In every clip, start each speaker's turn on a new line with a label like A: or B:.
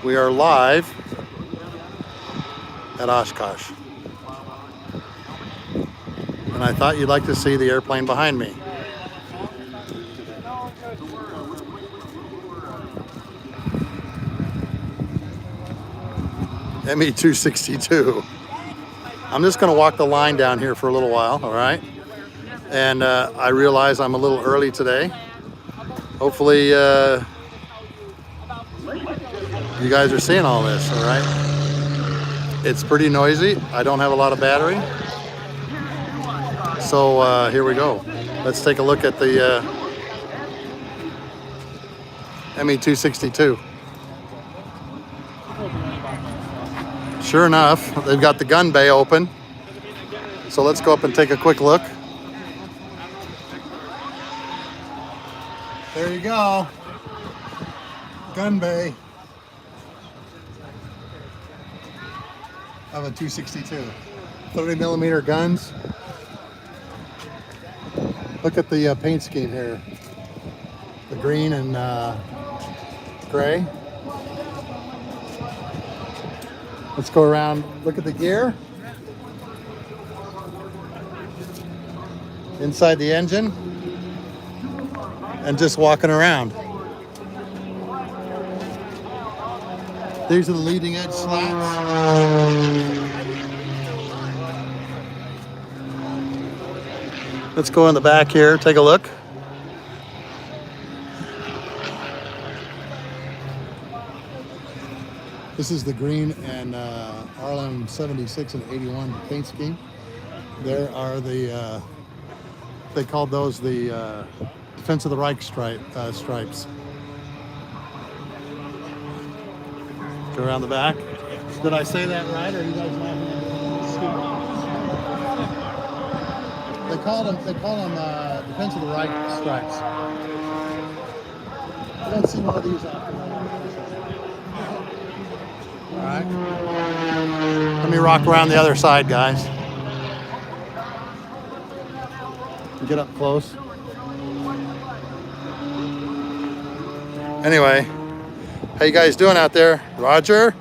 A: We are live at Oshkosh. And I thought you'd like to see the airplane behind me. ME-262. I'm just going to walk the line down here for a little while, all right? And I realize I'm a little early today. Hopefully you guys are seeing all this, all right? It's pretty noisy. I don't have a lot of battery. So here we go. Let's take a look at the ME-262. Sure enough, they've got the gun bay open. So let's go up and take a quick look. There you go. Gun bay of a 262. 30mm guns. Look at the paint scheme here. The green and gray. Let's go around, look at the gear. Inside the engine. And just walking around. These are the leading edge slats. Let's go in the back here, take a look. This is the green and RLM 76 and 81 paint scheme. There are the, they called those the Defense of the Reich stripes. Go around the back. Did I say that right, or are you guys laughing at me? They call them Defense of the Reich stripes. I don't see one of these out there. All right. Let me rock around the other side, guys. Get up close. Anyway, how you guys doing out there? Roger?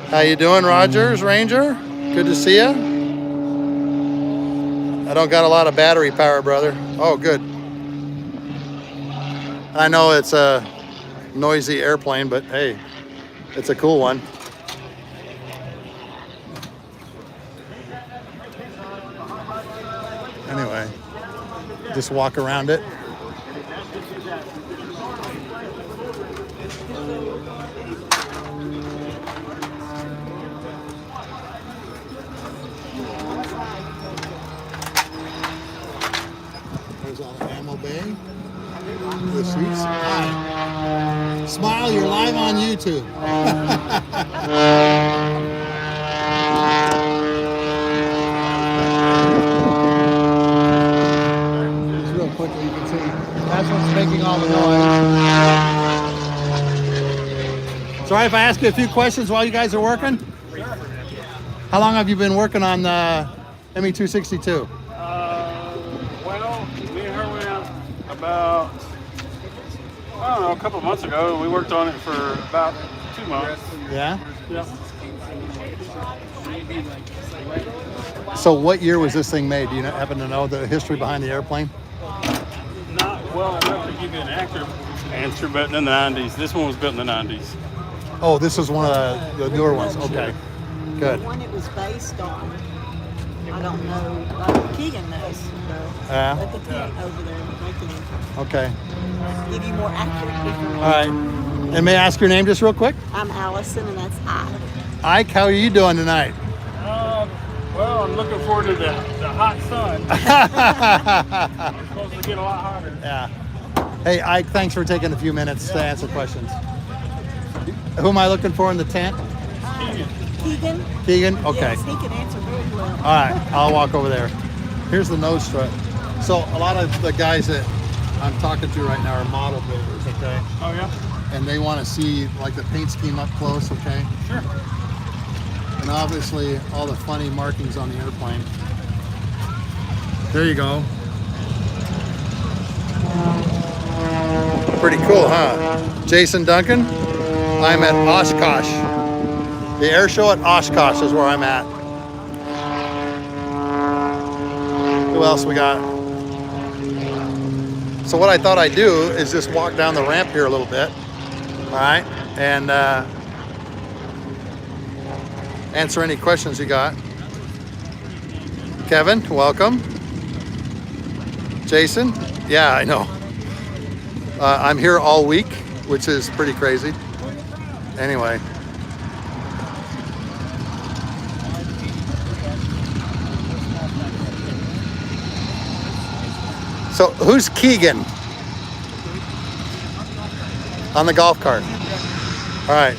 A: How you doing, Rogers, Ranger? Good to see you. I don't got a lot of battery power, brother. Oh, good. I know it's a noisy airplane, but hey, it's a cool one. Anyway, just walk around it. There's all the ammo bay. The seats. Hi. Smile, you're live on YouTube. Just real quickly, you can see that's what's making all the noise. Sorry if I ask you a few questions while you guys are working?
B: Sure.
A: How long have you been working on the ME-262?
B: Well, me and her went about, I don't know, a couple of months ago. We worked on it for about 2 months.
A: Yeah?
B: Yeah.
A: So what year was this thing made? Do you happen to know the history behind the airplane?
B: Not well enough to give you an accurate answer, but in the 90s. This one was built in the 90s.
A: Oh, this is one of the newer ones. Okay, good.
C: The one it was based on, I don't know. Keegan knows.
A: Yeah.
C: At the tent over there, they can
A: Okay.
C: give you more accurate information.
A: All right. And may I ask your name just real quick?
C: I'm Allison, and that's Ike.
A: Ike, how are you doing tonight?
B: Well, I'm looking forward to the hot sun. It's supposed to get a lot hotter.
A: Yeah. Hey, Ike, thanks for taking a few minutes to answer questions. Who am I looking for in the tent?
C: Keegan?
A: Keegan? Okay.
C: Yes, he can answer very well.
A: All right, I'll walk over there. Here's the nose strut. So a lot of the guys that I'm talking to right now are model builders, okay?
B: Oh, yeah?
A: And they want to see like the paint scheme up close, okay?
B: Sure.
A: And obviously all the funny markings on the airplane. There you go. Pretty cool, huh? Jason Duncan. I'm at Oshkosh. The air show at Oshkosh is where I'm at. Who else we got? So what I thought I'd do is just walk down the ramp here a little bit. All right, and answer any questions you got. Kevin, welcome. Jason, yeah, I know. I'm here all week, which is pretty crazy. Anyway. So who's Keegan on the golf cart? All right.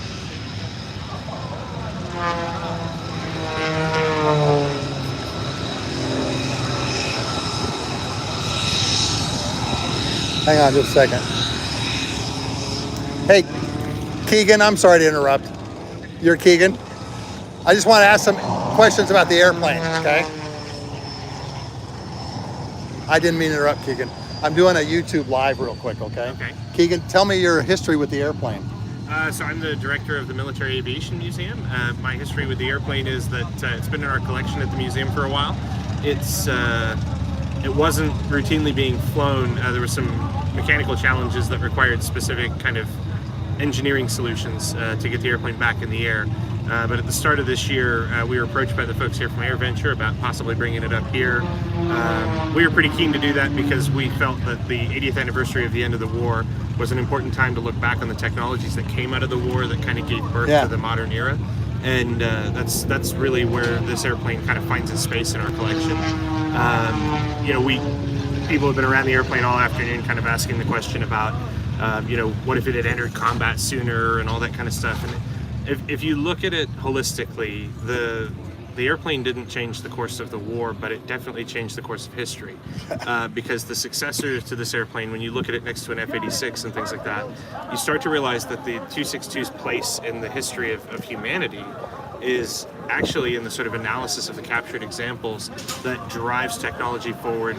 A: Hang on just a second. Hey, Keegan, I'm sorry to interrupt. You're Keegan? I just want to ask some questions about the airplane, okay? I didn't mean to interrupt, Keegan. I'm doing a YouTube live real quick, okay?
D: Okay.
A: Keegan, tell me your history with the airplane.
D: So I'm the director of the Military Aviation Museum. My history with the airplane is that it's been in our collection at the museum for a while. It wasn't routinely being flown. There were some mechanical challenges that required specific kind of engineering solutions to get the airplane back in the air. But at the start of this year, we were approached by the folks here from AirVenture about possibly bringing it up here. We were pretty keen to do that because we felt that the 80th anniversary of the end of the war was an important time to look back on the technologies that came out of the war that kind of gave birth to the modern era. And that's really where this airplane kind of finds its space in our collection. You know, people have been around the airplane all afternoon kind of asking the question about, you know, what if it had entered combat sooner and all that kind of stuff. And if you look at it holistically, the airplane didn't change the course of the war, but it definitely changed the course of history. Because the successor to this airplane, when you look at it next to an F-86 and things like that, you start to realize that the 262's place in the history of humanity is actually in the sort of analysis of the captured examples that drives technology forward,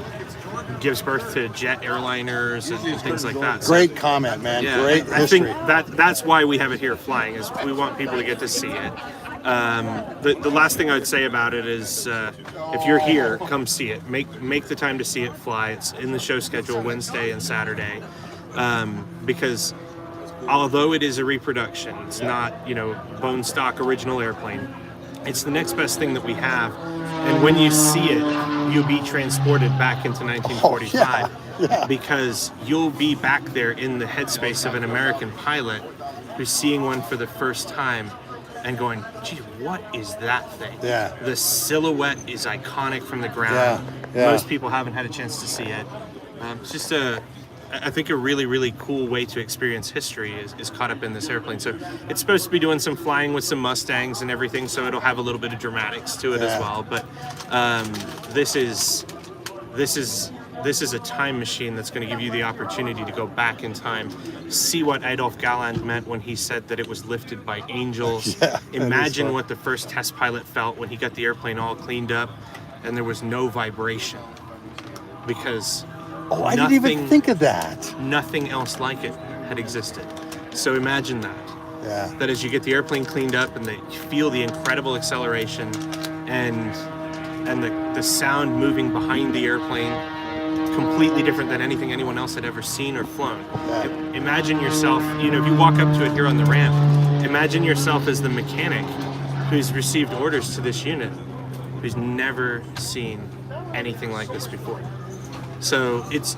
D: gives birth to jet airliners and things like that.
A: Great comment, man.
D: Yeah,
A: Great
D: I
A: history.
D: think that's why we have it here flying, is we want people to get to see it. The last thing I would say about it is if you're here, come see it. Make the time to see it fly. It's in the show schedule Wednesday and Saturday, because although it is a reproduction, it's not, you know, bone stock original airplane. It's the next best thing that we have, and when you see it, you'll be transported back into 1945, because you'll be back there in the headspace of an American pilot who's seeing one for the first time and going, gee, what is that thing?
A: Yeah.
D: The silhouette is iconic from the ground. Most people haven't had a chance to see it. It's just I think a really, really cool way to experience history is caught up in this airplane. So it's supposed to be doing some flying with some Mustangs and everything, so it'll have a little bit of dramatics to it as well. But this is a time machine that's going to give you the opportunity to go back in time, see what Adolf Galland meant when he said that it was lifted by angels. Imagine what the first test pilot felt when he got the airplane all cleaned up and there was no vibration, because
A: I didn't even think of that.
D: Nothing else like it had existed. So imagine that.
A: Yeah.
D: That as you get the airplane cleaned up and that you feel the incredible acceleration and the sound moving behind the airplane, completely different than anything anyone else had ever seen or flown. Imagine yourself, you know, if you walk up to it here on the ramp, imagine yourself as the mechanic who's received orders to this unit, who's never seen anything like this before. So it's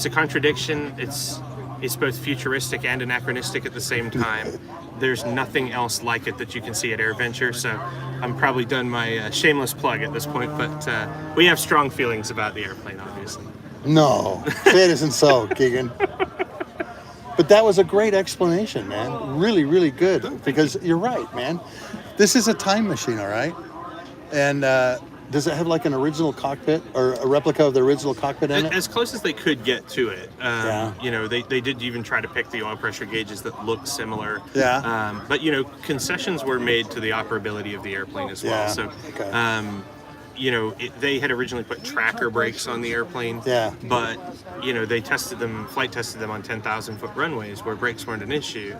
D: a contradiction. It's both futuristic and anachronistic at the same time. There's nothing else like it that you can see at AirVenture. So I'm probably done my shameless plug at this point, but we have strong feelings about the airplane, obviously.
A: No, it isn't so, Keegan. But that was a great explanation, man. Really, really good. Because you're right, man. This is a time machine, all right? And does it have like an original cockpit or a replica of the original cockpit in it?
D: As close as they could get to it. You know, they did even try to pick the oil pressure gauges that look similar. But, you know, concessions were made to the operability of the airplane as well. So, they had originally put tracker brakes on the airplane.
A: Yeah.
D: But, they flight tested them on 10,000 foot runways where brakes weren't an issue.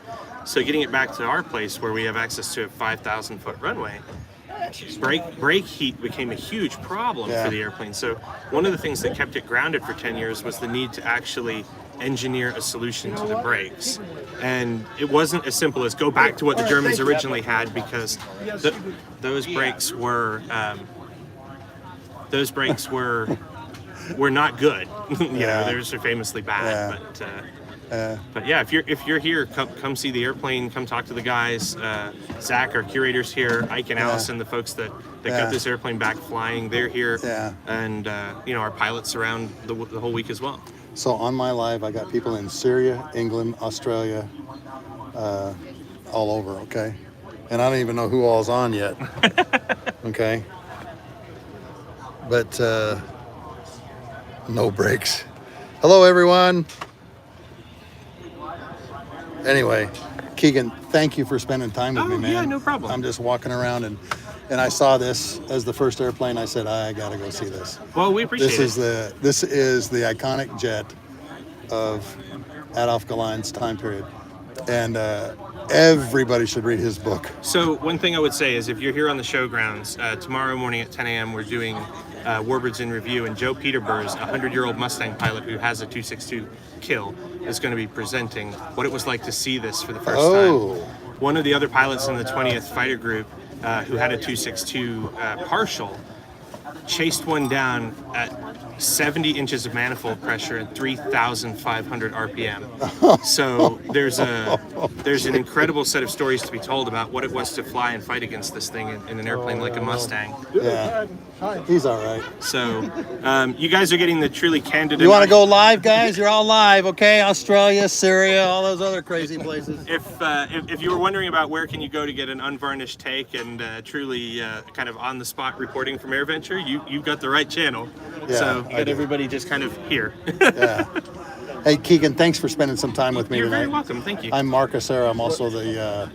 D: So getting it back to our place where we have access to a 5,000 foot runway, brake heat became a huge problem for the airplane. So one of the things that kept it grounded for 10 years was the need to actually engineer a solution to the brakes. And it wasn't as simple as go back to what the Germans originally had, because those brakes were not good. They're famously bad. But yeah, if you're here, come see the airplane. Come talk to the guys. Zach, our curators here, Ike and Allison, the folks that got this airplane back flying, they're here. And our pilots around the whole week as well.
A: So on my live, I got people in Syria, England, Australia, all over. Okay, and I don't even know who all's on yet. Okay, but no brakes. Hello, everyone. Anyway, Keegan, thank you for spending time with me, man.
D: Yeah, no problem.
A: I'm just walking around and I saw this as the first airplane. I said, I gotta go see this.
D: Well, we appreciate it.
A: This is the iconic jet of Adolf Galen's time period, and everybody should read his book.
D: So one thing I would say is, if you're here on the showgrounds, tomorrow morning at 10 a.m. we're doing Warbirds in Review, and Joe Peterburs, a 100-year-old Mustang pilot who has a 262 kill, is going to be presenting what it was like to see this for the first time. One of the other pilots in the 20th Fighter Group who had a 262 partial chased one down at 70 inches of manifold pressure and 3,500 RPM. So there's an incredible set of stories to be told about what it was to fly and fight against this thing in an airplane like a Mustang.
A: Yeah, he's all right.
D: So you guys are getting the truly candid.
A: You want to go live, guys? You're all live, okay? Australia, Syria, all those other crazy places.
D: If you were wondering about where can you go to get an unvarnished take and truly kind of on the spot reporting from AirVenture, you've got the right channel.
A: Yeah,
D: so get everybody just kind of here.
A: Yeah. Hey, Keegan, thanks for spending some time with me
D: You're
A: tonight.
D: very welcome. Thank you.
A: I'm Mark Hasara. I'm also the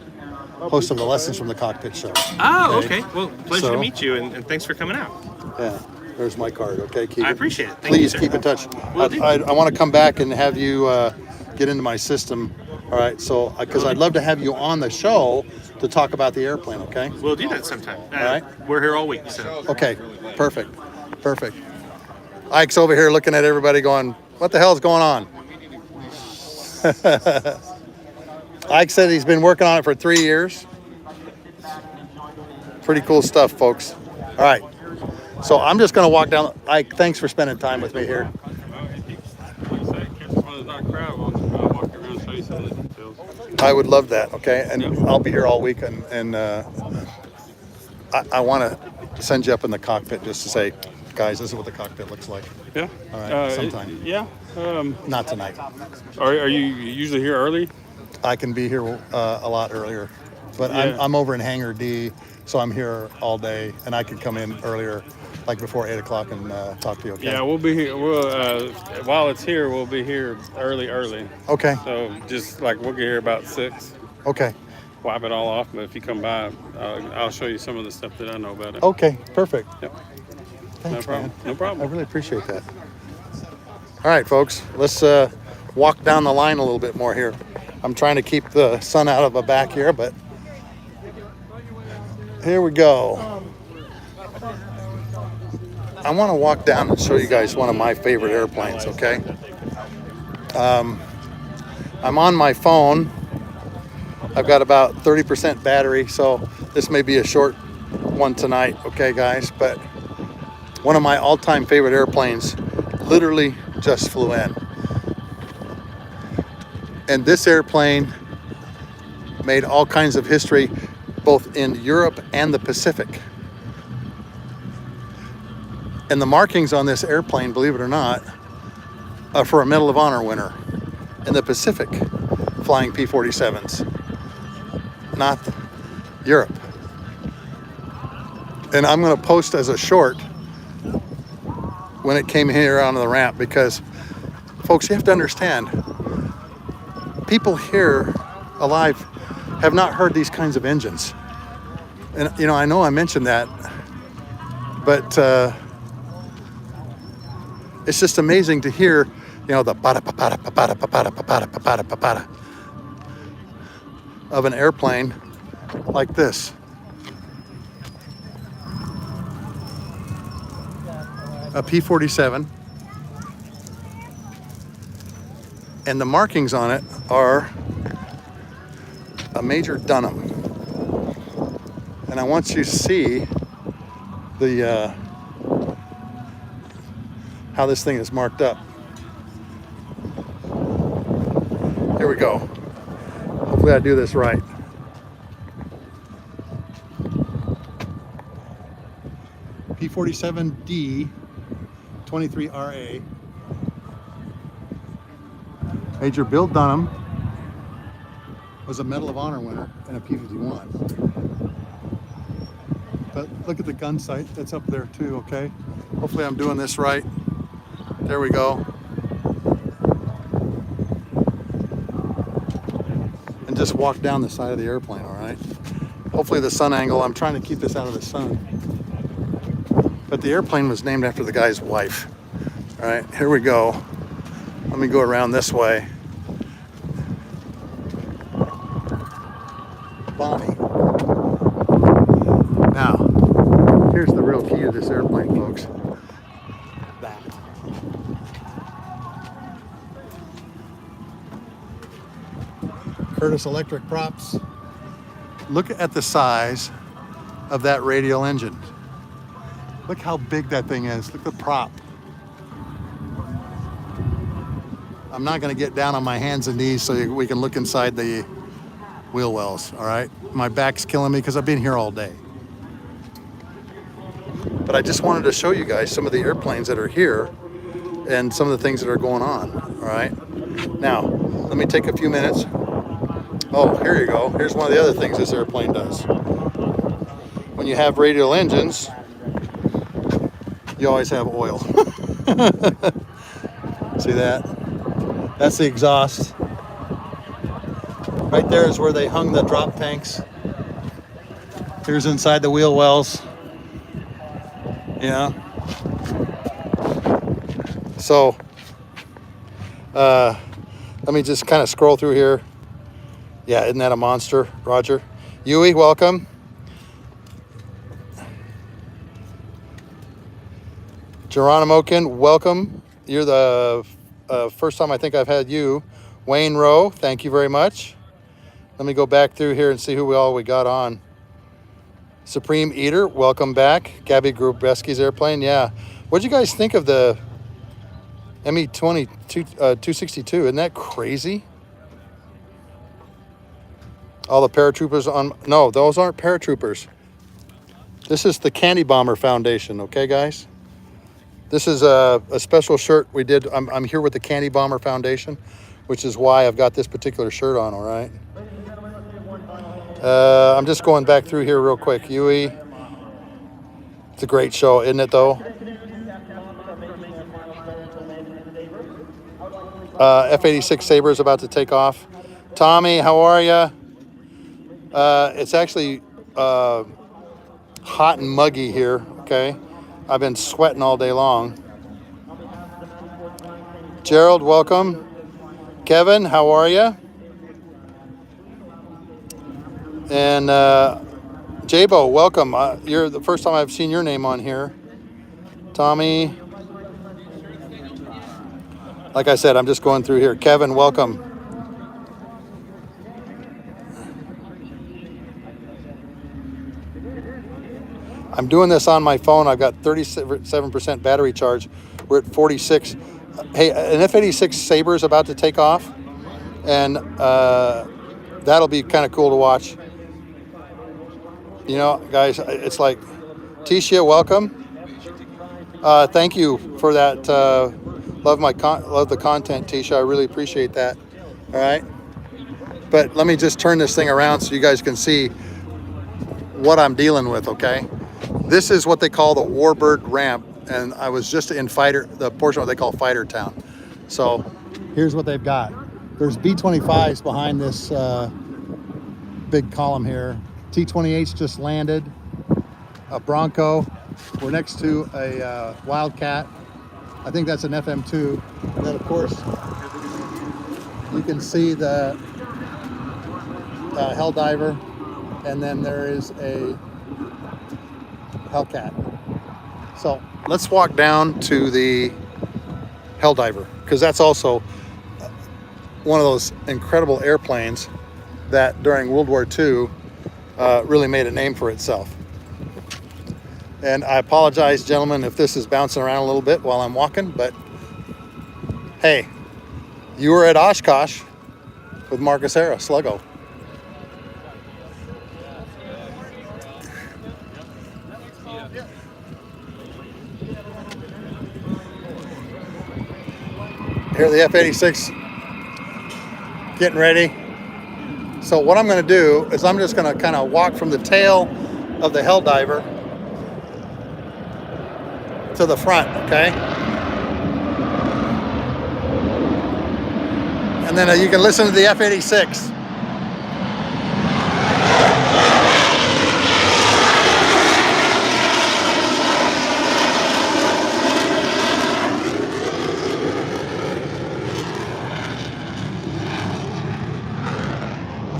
A: host of the Lessons from the Cockpit show.
D: Oh, okay. Well, pleasure to meet you, and thanks for coming out.
A: Yeah, there's my card. Okay, Keegan.
D: I appreciate it. Thank
A: Please
D: you,
A: keep in touch.
D: Will do.
A: I want to come back and have you get into my system. All right, so because I'd love to have you on the show to talk about the airplane. Okay.
D: We'll do that sometime. All
A: right.
D: We're here all week. So.
A: Okay. Perfect. Ike's over here looking at everybody going, what the hell's going on? Ike said he's been working on it for 3 years. Pretty cool stuff, folks. All right. So I'm just going to walk down. Ike, thanks for spending time with me here. I would love that, okay? And I'll be here all week, and I want to send you up in the cockpit just to say, guys, this is what the cockpit looks like.
B: Yeah.
A: All right, sometime.
B: Yeah.
A: Not tonight.
B: Are you usually here early?
A: I can be here a lot earlier, but I'm over in Hangar D, so I'm here all day, and I could come in earlier, like before 8 o'clock, and talk to you. Okay?
B: Yeah, we'll be here. While it's here, we'll be here early.
A: Okay.
B: So just like we'll get here about 6.
A: Okay.
B: Wipe it all off, but if you come by, I'll show you some of the stuff that I know about it.
A: Okay. Perfect.
B: Yep.
A: Thanks,
B: No problem.
A: man.
B: No problem.
A: I really appreciate that. All right, folks, let's walk down the line a little bit more here. I'm trying to keep the sun out of the back here, but here we go. I want to walk down and show you guys one of my favorite airplanes, okay? I'm on my phone. I've got about 30% battery, so this may be a short one tonight, okay, guys? But one of my all-time favorite airplanes literally just flew in. And this airplane made all kinds of history, both in Europe and the Pacific. And the markings on this airplane, believe it or not, are for a Medal of Honor winner in the Pacific flying P-47s, not Europe. And I'm going to post as a short when it came here onto the ramp, because folks, you have to understand, people here alive have not heard these kinds of engines. And I know I mentioned that But it's just amazing to hear, you know, the of an airplane like this. A P-47. And the markings on it are a Major Dunham. And I want you to see the how this thing is marked up. Here we go. Hopefully I do this right. P-47D 23RA. Major Bill Dunham was a Medal of Honor winner in a P-51. But look at the gun sight, that's up there too, okay? Hopefully I'm doing this right. There we go. And just walk down the side of the airplane, all right? Hopefully the sun angle, I'm trying to keep this out of the sun. But the airplane was named after the guy's wife. All right, here we go. Let me go around this way. Bonnie. Now, here's the real key to this airplane, folks. That. Curtis Electric props. Look at the size of that radial engine. Look how big that thing is. Look at the prop. I'm not going to get down on my hands and knees so we can look inside the wheel wells, all right? My back's killing me because I've been here all day. But I just wanted to show you guys some of the airplanes that are here and some of the things that are going on, all right? Now, let me take a few minutes. Oh, here you go. Here's one of the other things this airplane does. When you have radial engines, you always have oil. See that? That's the exhaust. Right there is where they hung the drop tanks. Here's inside the wheel wells. Yeah. So, let me just kind of scroll through here. Yeah, isn't that a monster, Roger? Yui, welcome. Geronimokin, welcome. You're the first time I think I've had you. Wayne Rowe, thank you very much. Let me go back through here and see who we got on. Supreme Eater, welcome back. Gabby Grubeski's airplane, yeah. What'd you guys think of the ME-20 262? Isn't that crazy? All the paratroopers on, no, those aren't paratroopers. This is the Candy Bomber Foundation, okay, guys? This is a special shirt we did. I'm here with the Candy Bomber Foundation, which is why I've got this particular shirt on, all right? I'm just going back through here real quick. Yui, it's a great show, isn't it, though? F-86 Sabre is about to take off. Tommy, how are you? It's actually hot and muggy here, okay? I've been sweating all day long. Gerald, welcome. Kevin, how are you? And Jabo, welcome. You're the first time I've seen your name on here. Tommy. Like I said, I'm just going through here. Kevin, welcome. I'm doing this on my phone. I've got 37% battery charge. We're at 46. Hey, an F-86 Sabre is about to take off, and that'll be kind of cool to watch. You know, guys, it's like, Tisha, welcome. Thank you for that. Love the content, Tisha. I really appreciate that. All right. But let me just turn this thing around so you guys can see what I'm dealing with, okay? This is what they call the warbird ramp, and I was just in the portion of what they call Fighter Town. So here's what they've got. There's B-25s behind this big column here. T-28's just landed, a Bronco. We're next to a Wildcat. I think that's an FM2. And then, of course, you can see the Helldiver, and then there is a Hellcat. So let's walk down to the Helldiver, because that's also one of those incredible airplanes that during World War II really made a name for itself. And I apologize, gentlemen, if this is bouncing around a little bit while I'm walking, but hey, you were at Oshkosh with Mark Hasara, Sluggo. Here the F-86 getting ready. So what I'm going to do is I'm just going to kind of walk from the tail of the Helldiver to the front, okay? And then you can listen to the F-86.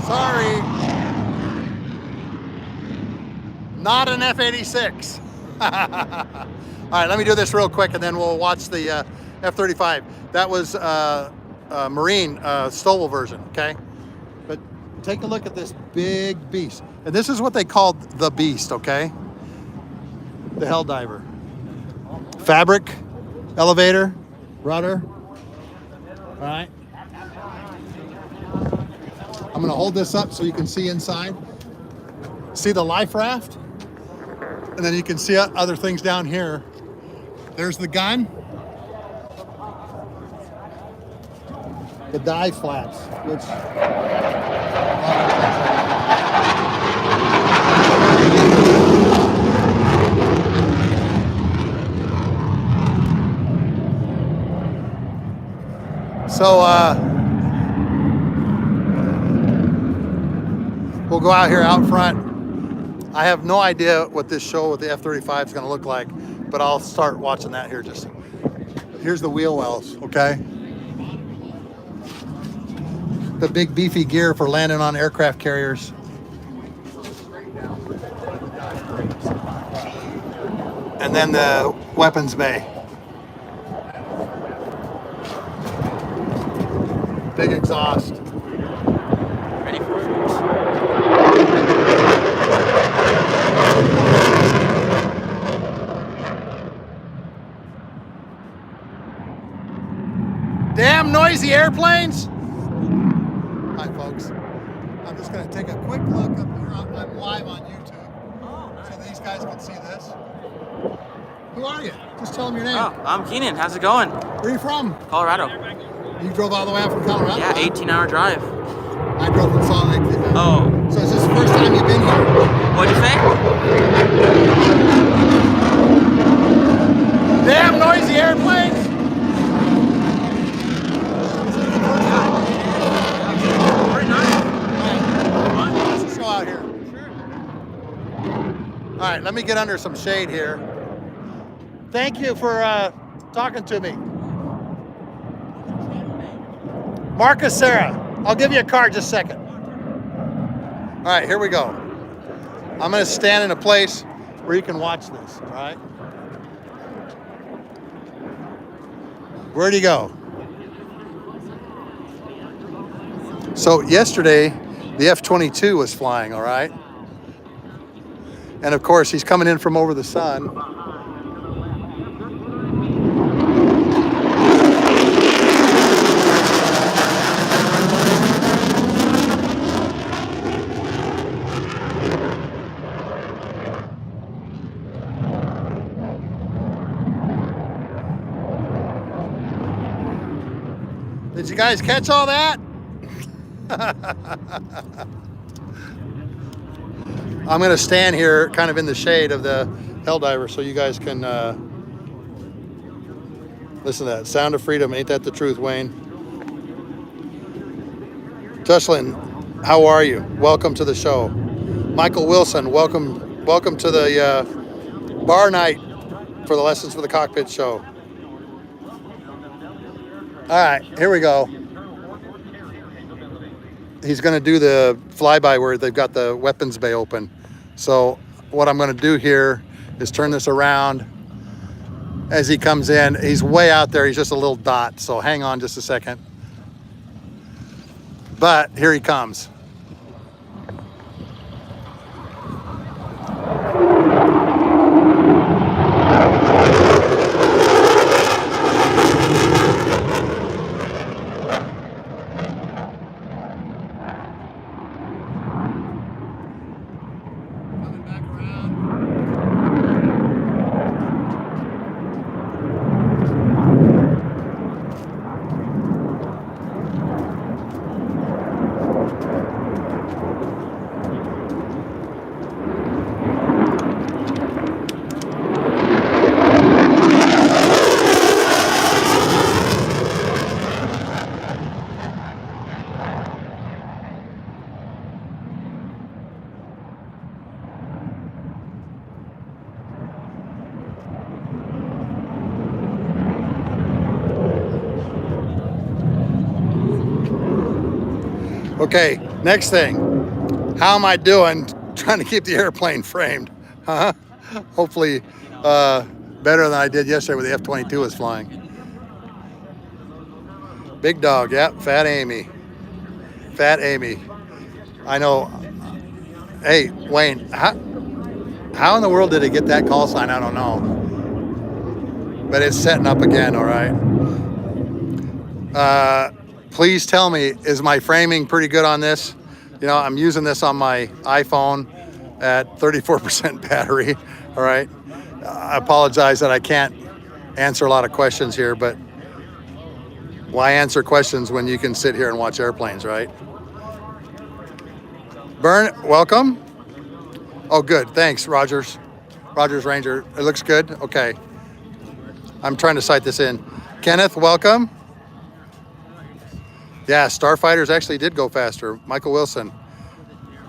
A: Sorry, not an F-86. All right, let me do this real quick, and then we'll watch the F-35. That was Marine Stowell version, okay? But take a look at this big beast. And this is what they called the beast, okay? The Helldiver. Fabric, elevator, rudder. All right. I'm gonna hold this up so you can see inside. See the life raft? And then you can see other things down here. There's the gun. The dive flaps, which we'll go out here out front. I have no idea what this show with the F-35 is going to look like, but I'll start watching that here. Here's the wheel wells, okay? The big beefy gear for landing on aircraft carriers. And then the weapons bay. Big exhaust.
E: Ready for it?
A: Damn noisy airplanes. Hi folks, I'm just going to take a quick look up here. I'm live on YouTube, so these guys can see this. Who are you? Just tell them your name.
E: Oh, I'm Keenan. How's it going?
A: Where are you from?
E: Colorado.
A: You drove all the way out from Colorado?
E: Yeah, 18-hour drive.
A: I drove from Salt Lake.
E: Oh.
A: So is this the first time you've been here?
E: What'd you say?
A: Damn noisy airplanes!
E: Pretty nice.
A: Let's go out here. All right, let me get under some shade here. Thank you for talking to me. Mark Hasara. I'll give you a card just a second. All right, here we go. I'm going to stand in a place where you can watch this, all right? Where'd he go? So yesterday, the F-22 was flying, all right? And of course, he's coming in from over the sun. Did you guys catch all that? I'm going to stand here kind of in the shade of the Helldiver so you guys can listen to that. Sound of freedom. Ain't that the truth, Wayne? Tushlin, how are you? Welcome to the show. Michael Wilson, welcome to the bar night for the Lessons for the Cockpit show. All right, here we go. He's going to do the flyby where they've got the weapons bay open. So what I'm going to do here is turn this around as he comes in. He's way out there. He's just a little dot. So hang on just a second. But here he comes. Okay, next thing. How am I doing trying to keep the airplane framed? Huh? Hopefully better than I did yesterday when the F-22 was flying. Big dog, yep, Fat Amy. Fat Amy. I know. Hey, Wayne, how in the world did it get that call sign? I don't know. But it's setting up again, all right? Please tell me, is my framing pretty good on this? You know, I'm using this on my iPhone at 34% battery, all right? I apologize that I can't answer a lot of questions here, but why answer questions when you can sit here and watch airplanes, right? Bern, welcome. Oh, good, thanks, Rogers. Rogers Ranger, it looks good, okay. I'm trying to sight this in. Kenneth, welcome. Yeah, Starfighters actually did go faster. Michael Wilson.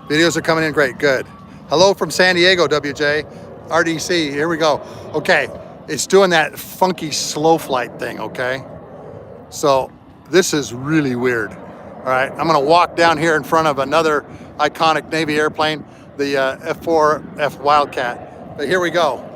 A: Videos are coming in great. Good. Hello from San Diego, WJ. RDC, here we go. Okay, it's doing that funky slow flight thing, okay? So this is really weird. All right, I'm gonna walk down here in front of another iconic Navy airplane, the F4F Wildcat. But here we go.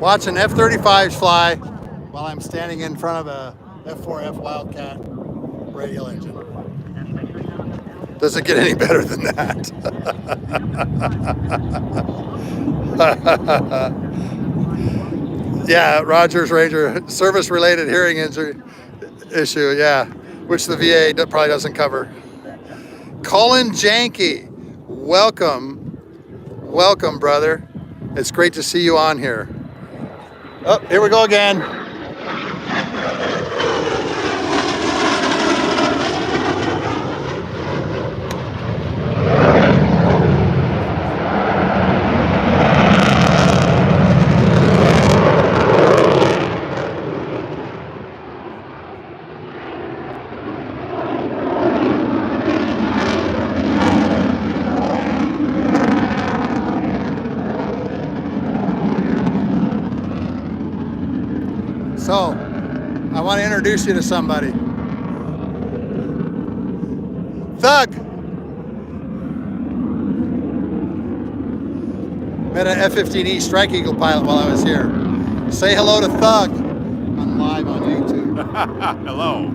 A: Watching F-35s fly while I'm standing in front of a F4F Wildcat radial engine. Does it get any better than that? Yeah, Rogers Ranger, service-related hearing injury issue, yeah, which the VA probably doesn't cover. Colin Janke, welcome, brother. It's great to see you on here. Oh, here we go again. So, I want to introduce you to somebody. Thug! Met an F-15E Strike Eagle pilot while I was here. Say hello to Thug. I'm live on YouTube.
F: Hello.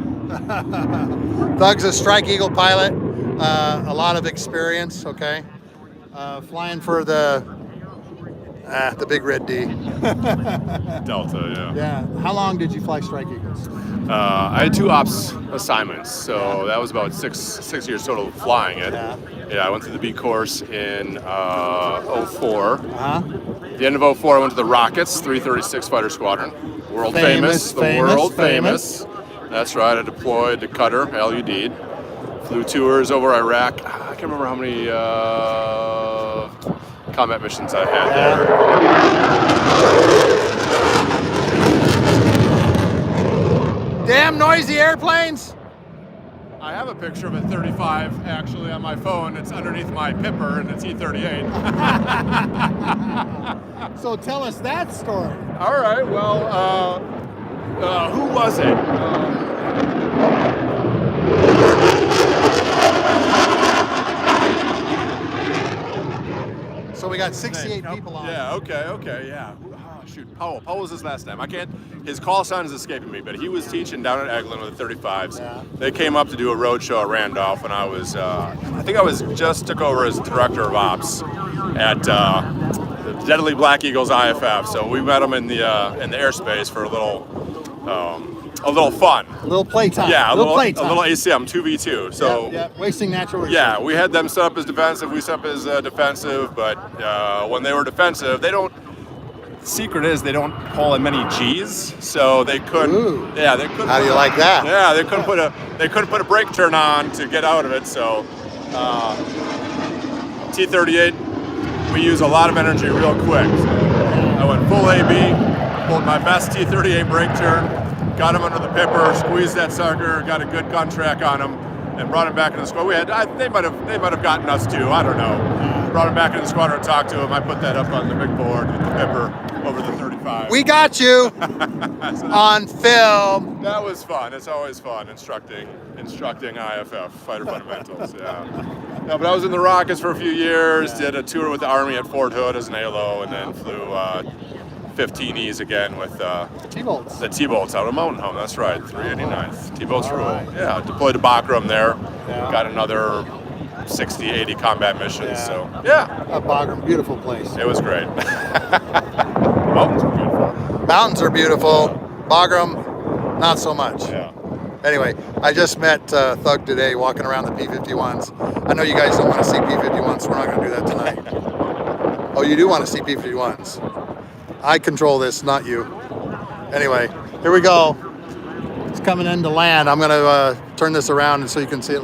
A: Thug's a Strike Eagle pilot. A lot of experience, okay? Flying for the big red D.
F: Delta, yeah.
A: Yeah. How long did you fly Strike Eagles?
F: I had 2 ops assignments, so that was about six years total of flying it. Yeah, I went through the B course in '04. At the end of '04, I went to the Rockets 336 Fighter Squadron. World famous. World famous. That's right, I deployed to Qatar, LUD'd. Flew tours over Iraq. I can't remember how many combat missions I had there.
A: Damn noisy airplanes.
F: I have a picture of a 35 actually on my phone. It's underneath my Pipper and it's E38.
A: So tell us that story.
F: All right, well, who was it?
A: So we got 68 people on.
F: Yeah, okay, yeah. Oh, shoot, Powell was his last name. His call sign is escaping me, but he was teaching down at Eglin with the 35s.
A: Yeah.
F: They came up to do a road show at Randolph, and I think I was just took over as director of ops at the Deadly Black Eagles IFF. So we met them in the airspace for a little fun.
A: A little playtime.
F: Yeah, a little
A: playtime.
F: ACM 2v2. So
A: yeah, wasting natural resources.
F: yeah, we had them set up as defensive. We set up as defensive. But when they were defensive, they don't. The secret is they don't pull in many G's, so they couldn't.
A: Ooh.
F: Yeah, they couldn't.
A: How do you like that?
F: Yeah, they couldn't put a brake turn on to get out of it. So T-38, we use a lot of energy real quick. So I went full AB, pulled my best T-38 brake turn, got him under the Pipper, squeezed that sucker, got a good gun track on him, and brought him back in the squad. They might have gotten us too. I don't know. Brought him back in the squadron and talked to him. I put that up on the big board with the Pipper over the 35.
A: We got you
F: So
A: on film.
F: that was fun. It's always fun instructing IFF fighter fundamentals. Yeah. No, but I was in the Rockets for a few years. Did a tour with the Army at Fort Hood as an ALO, and then flew 15Es again with
A: T-bolts.
F: the T-bolts out of Mountain Home. That's right, 389th. T-bolts
A: All
F: rule.
A: right.
F: Yeah, deployed to Bagram there.
A: Yeah.
F: Got another 60, 80 combat missions.
A: Yeah.
F: So yeah,
A: Bagram, beautiful place.
F: it was great. Mountains were beautiful.
A: Mountains are beautiful. Bagram, not so much.
F: Yeah.
A: Anyway, I just met Thug today walking around the P-51s. I know you guys don't want to see P-51s, so we're not going to do that tonight. Oh, you do want to see P-51s. I control this, not you. Anyway, here we go. It's coming in to land. I'm going to turn this around so you can see it.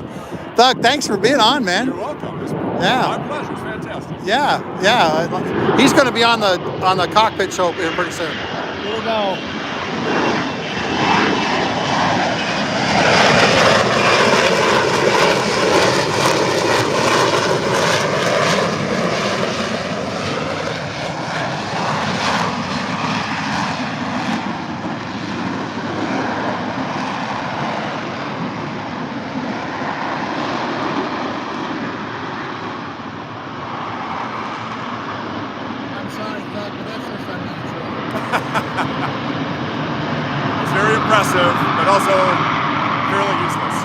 A: Thug, thanks for being on, man.
F: You're welcome. It's
A: Yeah.
F: my pleasure. It's fantastic.
A: Yeah. He's going to be on the cockpit show here pretty soon. Here we go. I'm sorry, Thug, but that's just unnatural.
F: It's very impressive, but also fairly useless.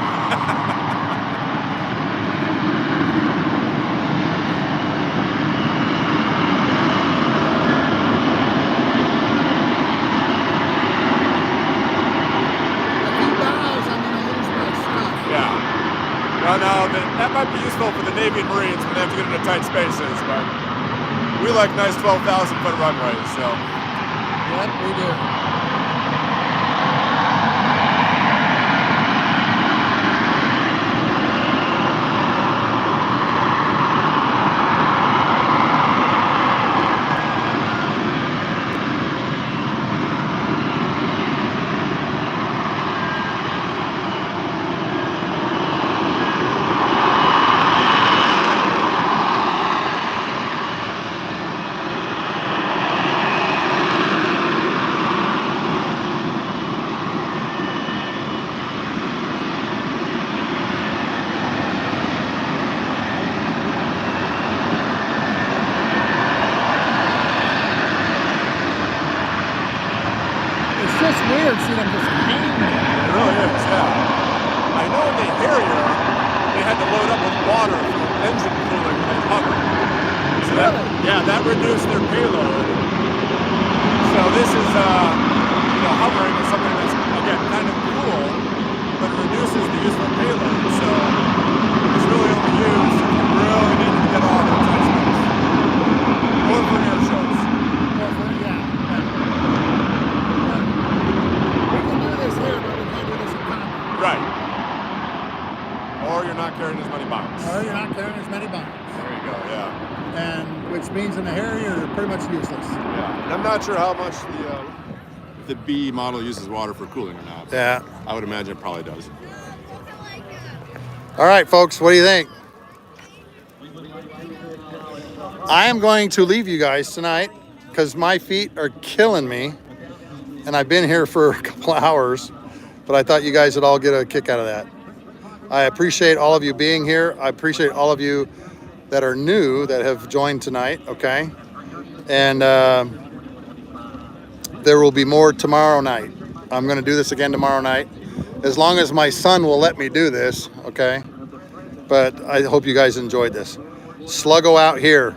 A: If he dies, I'm going to lose my stuff.
F: Yeah. Well, no, that might be useful for the Navy and Marines when they have to get into tight spaces, but we like nice 12,000-foot runways, so.
A: Yep, we do. It's just weird seeing them just hanging there.
F: It really is, yeah. I know in the Harrier, they had to load up with water for engine cooling when they hovered. So that reduced their payload. So this is, hovering is something that's, again, kind of cool.
A: things in a Harry are pretty much useless.
F: Yeah. And I'm not sure how much the B model uses water for cooling or not.
A: Yeah.
F: I would imagine it probably does.
A: All right, folks, what do you think? I am going to leave you guys tonight because my feet are killing me, and I've been here for a couple hours, but I thought you guys would all get a kick out of that. I appreciate all of you being here. I appreciate all of you that are new that have joined tonight, okay? And there will be more tomorrow night. I'm going to do this again tomorrow night, as long as my son will let me do this, okay? But I hope you guys enjoyed this. Sluggo out here.